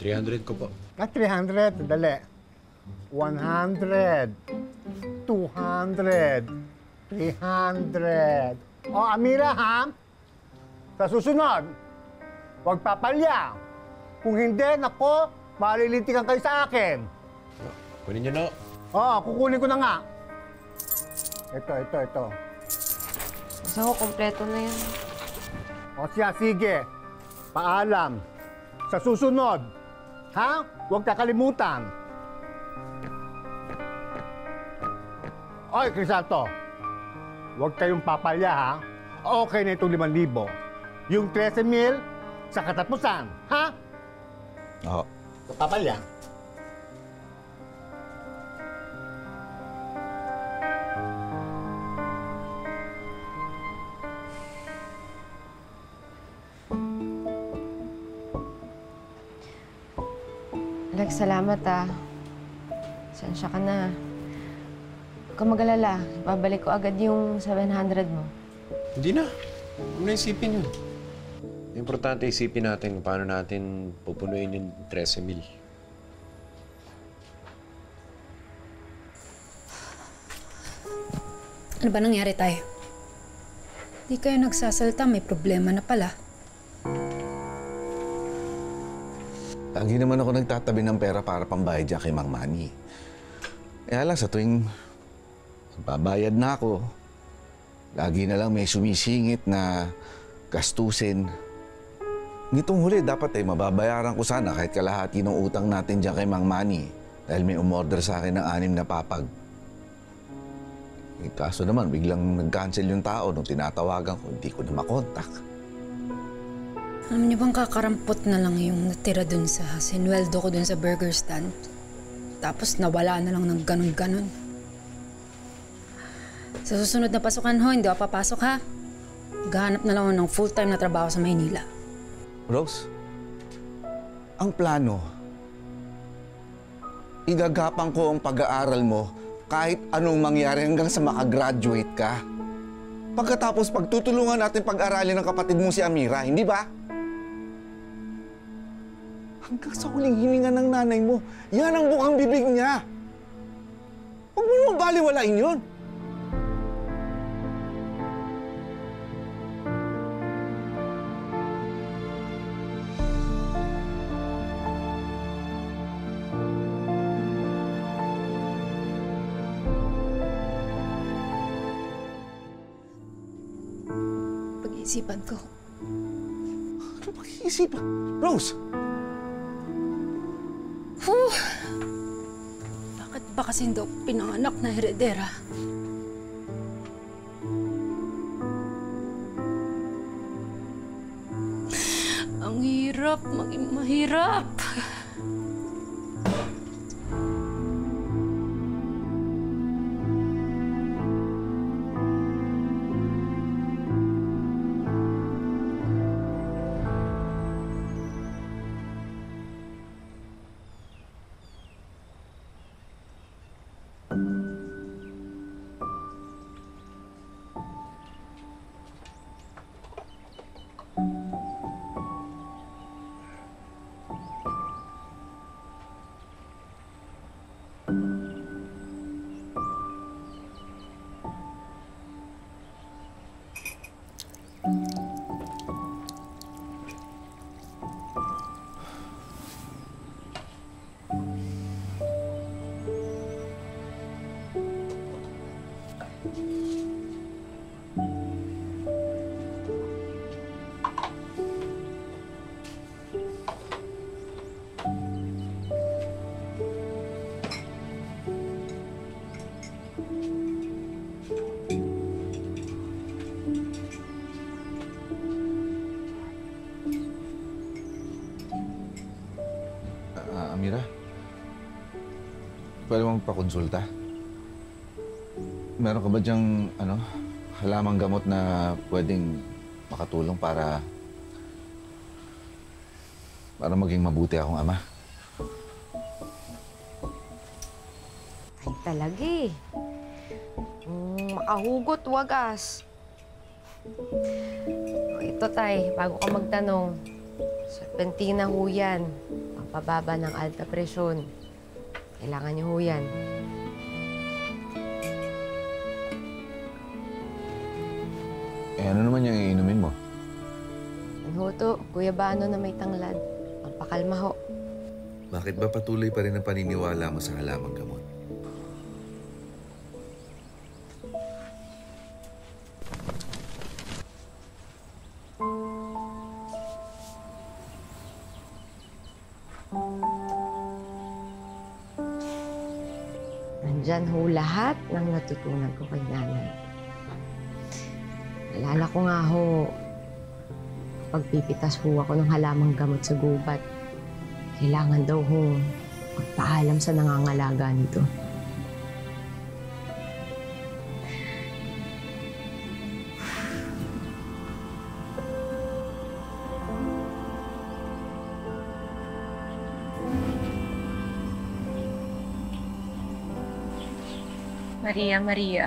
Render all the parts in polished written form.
300 ko po. 300. Dali. 100. 200. 300. O, Amira, ha? Sa susunod, huwag papalya. Kung hindi, nako, malilintikan kayo sa akin. Kunin niyo na. Oo, kukunin ko na nga. Ito. Gusto ko, kompleto na yan. O siya, sige. Paalam. Sa susunod, ha? Huwag kakalimutan. Oy, Crisanto. Huwag kayong papalya, ha? Okay na itong 5,000. Yung 13,000 sa katapusan, ha? Oo. Papalya. Alex, salamat Sensya ka na. Huwag kang mag-alala. Babalik ko agad yung 700 mo. Hindi na. Huwag mo na isipin yun. Importante isipin natin kung paano natin pupunuin yung 13,000. Ano ba nangyari tayo? Di kayo nagsasalita, may problema na pala. Lagi naman ako nagtatabi ng pera para pambayad dyan kay Mang Manny. Kaya lang sa tuwing babayad na ako, lagi na lang may sumisingit na gastusin. Nitong huli, dapat mababayaran ko sana kahit kalahati ng utang natin dyan kay Mang Manny dahil may umorder sa akin ng 6 na papag. Kaso naman, biglang nag-cancel yung tao nung tinatawagan ko, hindi ko na makontak. Alam niyo bang kakarampot na lang yung natira dun sa sinweldo ko dun sa burger stand? Tapos nawala na lang ng ganun-ganun. Sa susunod na pasukan ho, hindi ako papasok ha. Gahanap na lang ako ng full-time na trabaho sa Maynila. Rose, ang plano, igagapang ko ang pag-aaral mo kahit anong mangyari hanggang sa makagraduate ka. Pagkatapos pagtutulungan natin pag-aralin ng kapatid mo si Amira, hindi ba? Hanggang sa huling hininga ng nanay mo, yan ang bukang bibig niya. Huwag mo naman baliwalain yun. Pag-iisipan ko. Ano pag-iisipan? Rose! Bakit ba kasi hindi ako pinanganak na heredera? Ang hirap, maging mahirap. Amira, pwede mong pakonsulta? Meron ka ba dyang, halamang gamot na pwedeng makatulong para maging mabuti akong ama? Ay, talaga makahugot, wagas. Ito, tay, bago ka magtanong. Serpentina ho yan. pampababa ng alta presyon. Kailangan niyo ho yan. Eh, ano naman yung iinumin mo? Ang ho to, guyabano na may tanglad. Pampakalma ho. Bakit ba patuloy pa rin ang paniniwala mo sa halamang gamot? Nandyan ho lahat ng natutunan ko kay nanay. Alala ko nga ho, pagpipitas ho ako ng halamang gamot sa gubat, kailangan daw ho magpaalam sa nangangalaga nito. Maria, Maria.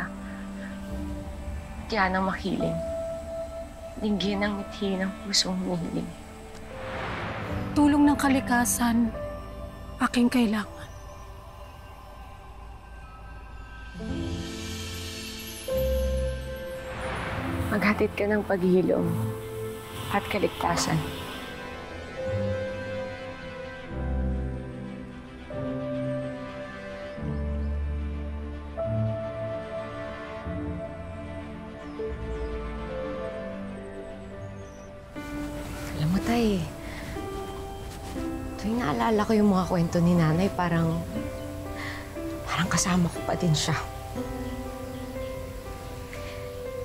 Diyan ang makiling. Dinggin ang mithi ng pusong humihiling. Tulong ng kalikasan, aking kailangan. Maghatid ka ng paghilom at kaligtasan. Alam mo, Tay, tuwing naalala ko yung mga kwento ni nanay, parang kasama ko pa din siya.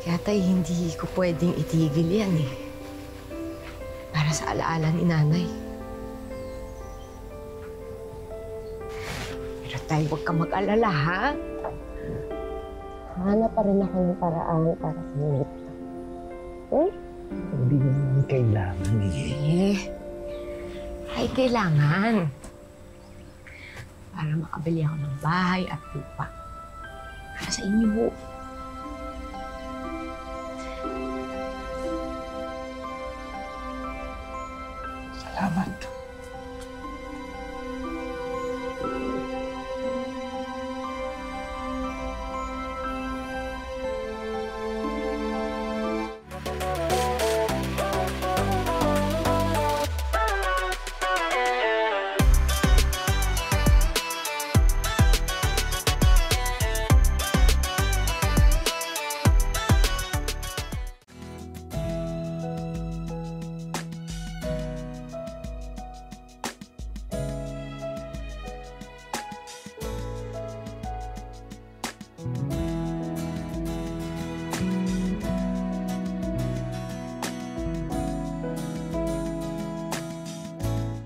Kaya, Tay, hindi ko pwedeng itigil yan eh. Para sa alaala ni nanay. Pero, Tay, huwag ka mag-alala, ha? Hanap pa rin ako ng paraan para sa inyo. Eh? Hindi naman kailangan eh. Ay, kailangan. Para makabili ako ng bahay at lupa. Para sa inyo ho.